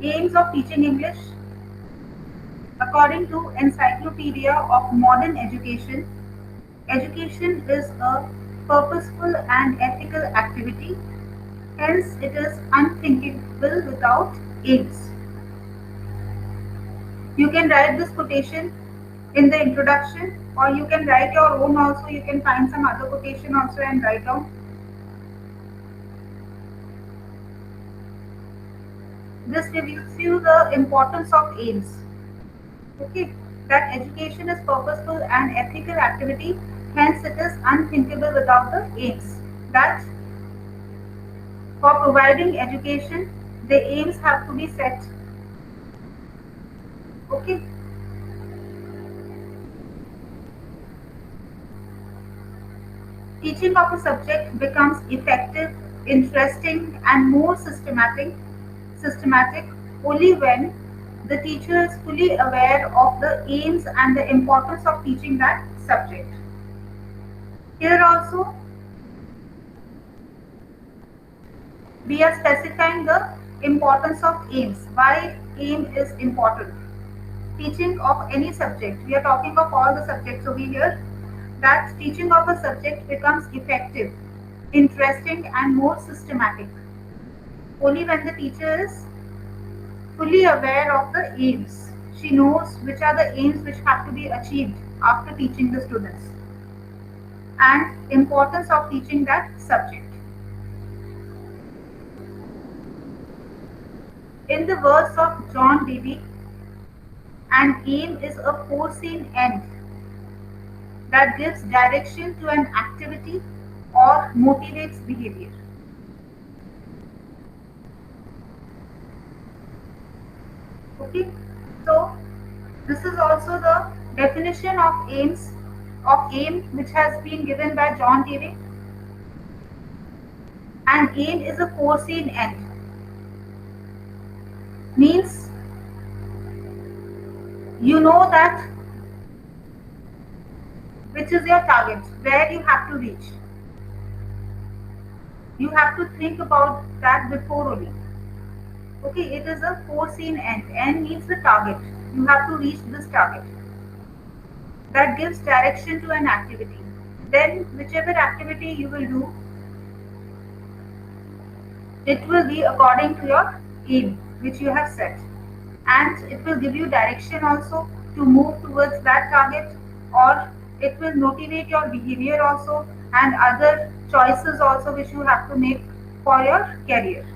Aims of teaching English. According to Encyclopedia of Modern Education, education is a purposeful and ethical activity, hence it is unthinkable without aims. You can write this quotation in the introduction, or you can write your own also. You can find some other quotation also and write down. This reveals you the importance of aims. Okay, that education is purposeful and ethical activity, hence it is unthinkable without the aims. That for providing education, the aims have to be set. Okay. Teaching of a subject becomes effective, interesting, and more systematic only when the teacher is fully aware of the aims and the importance of teaching that subject. Here also, we are specifying the importance of aims. Why aim is important? Teaching of any subject. We are talking of all the subjects over here. That teaching of a subject becomes effective, interesting, and more systematic only when the teacher is fully aware of the aims. She knows which are the aims which have to be achieved after teaching the students, and importance of teaching that subject. In the words of John Dewey, an aim is a foreseen end that gives direction to an activity or motivates behavior. Okay, so this is also the definition of aim which has been given by John Dewey. An aim is a foreseen end. Means you know that which is your target, where you have to reach. You have to think about that before only. Okay, it is a foreseen end. End means the target. You have to reach this target. That gives direction to an activity. Then whichever activity you will do, it will be according to your aim which you have set. And it will give you direction also to move towards that target, or it will motivate your behavior also and other choices also which you have to make for your career.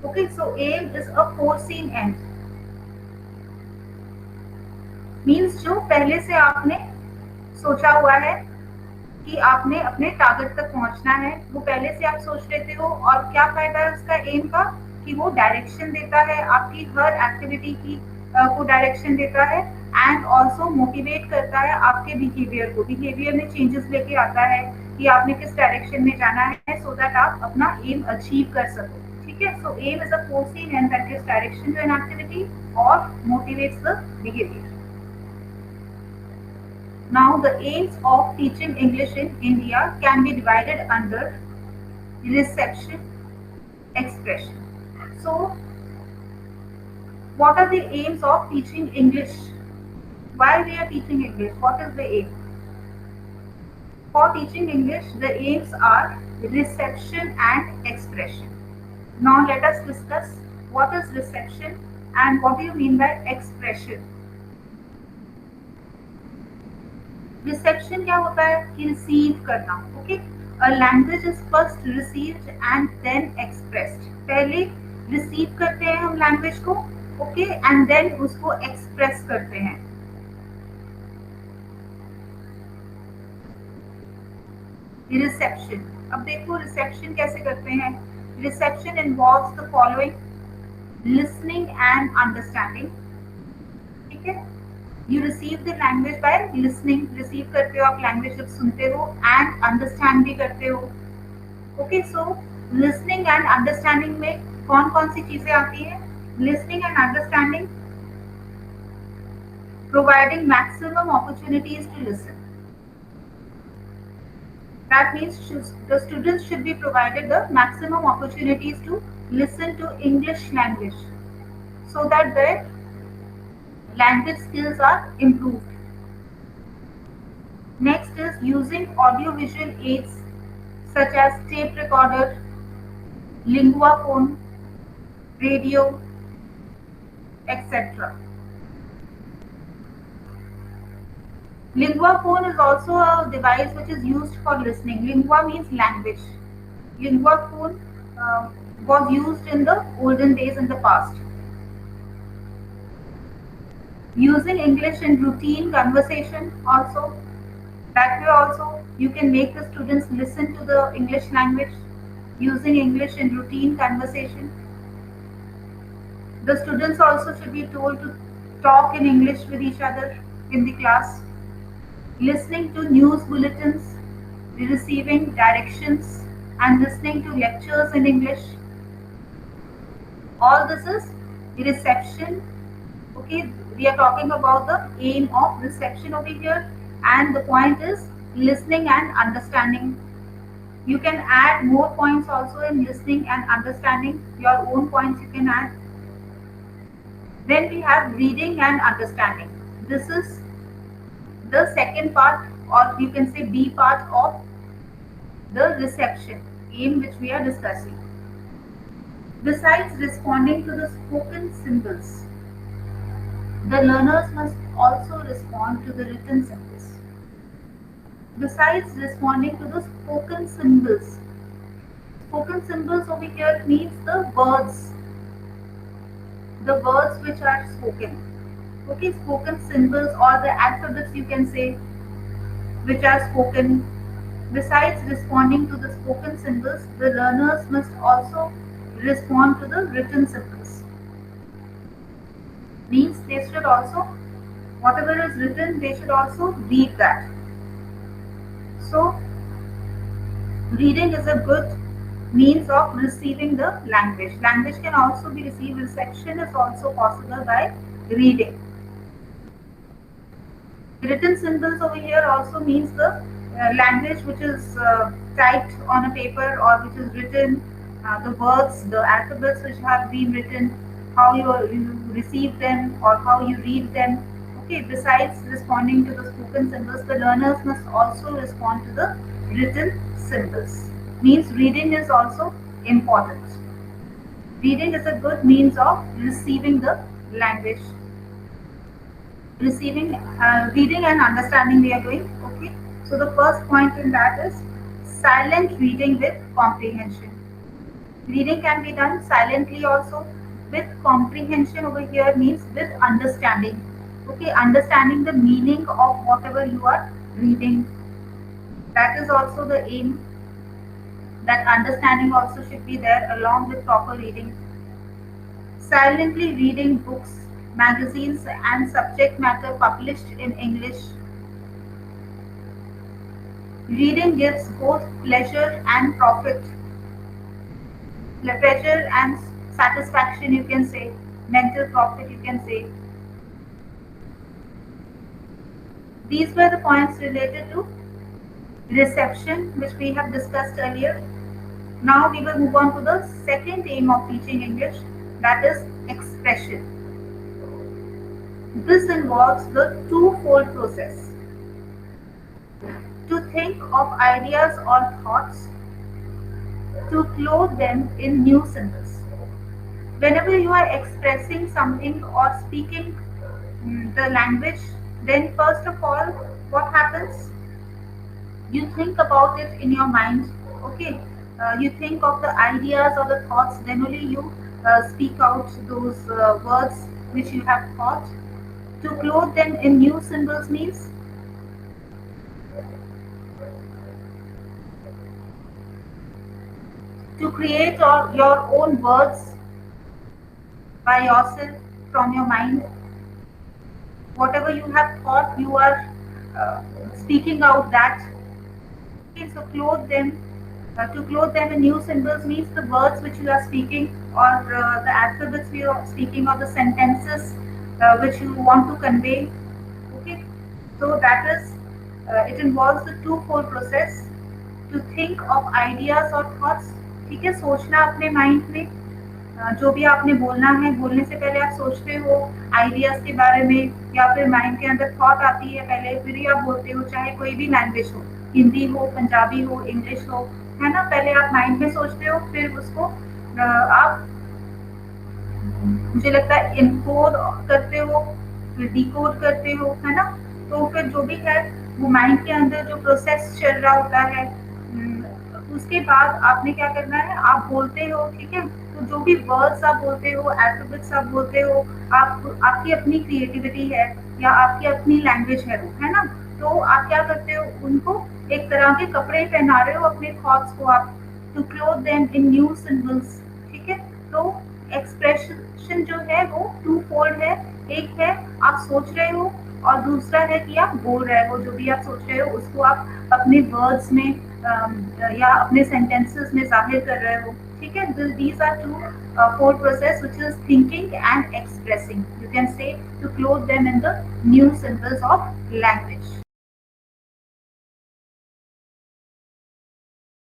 Okay, so aim is a foreseen end. Means जो पहले से आपने सोचा हुआ है कि आपने अपने टारगेट तक पहुंचना है, वो पहले से आप सोच लेते हो। और क्या फायदा है उसका एम का, कि वो डायरेक्शन देता है आपकी हर एक्टिविटी की को डायरेक्शन देता है, एंड ऑल्सो मोटिवेट करता है आपके बिहेवियर को। बिहेवियर में चेंजेस लेके आता है कि आपने किस डायरेक्शन में जाना है, सो दैट आप अपना एम अचीव कर सको। ठीक है, so aim is a forcing and that gives direction to an activity और motivates the behaviour. Now, the aims of teaching English in India can be divided under reception, expression. So, what are the aims of teaching English? Why we are teaching English? What is the aim? For teaching English, the aims are reception and expression. Now, let us discuss what is reception and what do you mean by expression. Reception क्या होता है कि receive करना। Okay, a language is first received and then expressed. पहले रिसीव करते हैं हम लैंग्वेज को, ओके, एंड देन उसको एक्सप्रेस करते हैं। रिसेप्शन, अब देखो रिसेप्शन कैसे करते हैं। Reception involves the following: listening and understanding. ठीक है, You receive the language by listening. Receive करते हो आप लैंग्वेज जब सुनते हो, and understand भी करते हो। Okay, so listening and understanding में कौन कौन सी चीजें आती हैं? Listening and understanding, providing maximum opportunities to listen. That means the students should be provided the maximum opportunities to listen to English language so that their language skills are improved. Next is using audiovisual aids such as tape recorder, lingua phone, radio, etc. Lingua phone is also a device which is used for listening. Lingua means language. Lingua phone was used in the olden days in the past. Using English in routine conversation also. That way also you can make the students listen to the English language. Using English in routine conversation. The students also should be told to talk in English with each other in the class. Listening to news bulletins, receiving directions, and listening to lectures in English. All this is reception. Okay, we are talking about the aim of reception over here, and the point is listening and understanding. You can add more points also in listening and understanding. Your own points you can add. Then we have reading and understanding. This is the second part, or you can say B part of the reception aim which we are discussing. Besides responding to the spoken symbols, the learners must also respond to the written symbols. Besides responding to the spoken symbols over here means the words which are spoken. Okay, spoken symbols or the alphabets you can say which are spoken. Besides responding to the spoken symbols, the learners must also respond to the written symbols. Means they should also, whatever is written, they should also read that. So, reading is a good means of receiving the language. Language can also be received. Reception is also possible by reading. Written symbols over here also means the language which is typed on a paper or which is written, the words, the alphabets which have been written, how you receive them or how you read them. Okay, besides responding to the spoken symbols, the learners must also respond to the written symbols. Means reading is also important. Reading is a good means of receiving the language. Reading and understanding we are doing. Okay, so the first point in that is silent reading with comprehension. Reading can be done silently also. With comprehension over here means with understanding. Okay, understanding the meaning of whatever you are reading. That is also the aim. That understanding also should be there along with proper reading. Silently reading books, magazines and subject matter published in English. Reading gives both pleasure and profit. Pleasure and satisfaction you can say, mental profit you can say. These were the points related to reception which we have discussed earlier. Now we will move on to the second aim of teaching English, that is expression. This involves the twofold process. To think of ideas or thoughts, to clothe them in new symbols. Whenever you are expressing something or speaking the language, then first of all, what happens? You think about it in your mind, okay? You think of the ideas or the thoughts, then only you speak out those words which you have thought. To clothe them in new symbols means to create your own words by yourself from your mind. Whatever you have thought, you are speaking out that. Okay, so clothe them. To clothe them in new symbols means the words which you are speaking or the alphabets you are speaking or the sentences which you want to convey. Okay, so that is, it involves the twofold process. To think of ideas or thoughts, ठीक है, सोचना अपने mind में, जो भी आपने बोलना है, बोलने से पहले आप सोचते हो आइडियाज के बारे में, या फिर माइंड के अंदर थॉट आती है पहले, फिर ही आप बोलते हो, चाहे कोई भी लैंग्वेज हो, हिंदी हो, पंजाबी हो, इंग्लिश हो, है ना। पहले आप माइंड में सोचते हो, फिर उसको आप, मुझे लगता है, इनकोड करते हो, फिर डिकोड करते हो, है ना। तो फिर जो भी है, वो माइंड के अंदर जो प्रोसेस चल रहा होता है, उसके बाद आपने क्या करना है, आप बोलते हो, ठीक है। तो जो भी वर्ड्स आप बोलते हो, अल्फाबेट्स आप बोलते हो, आप, आपकी अपनी क्रिएटिविटी है, या आपकी अपनी लैंग्वेज है वो, है ना। तो आप क्या करते हो, उनको एक तरह के कपड़े पहना रहे हो अपने थॉट्स को आप, to clothe them in new symbols, ठीक है। तो एक्सप्रेशन जो है वो टू फोल्ड है, एक है आप सोच रहे हो, और दूसरा है कि आप बोल रहे हो, जो भी आप सोच रहे हो उसको आप अपने वर्ड्स में या अपने सेंटेंसेस में जाहिर कर रहे हो, ठीक है। These are two four process which is thinking and expressing, you can say to clothe them in the new symbols of language.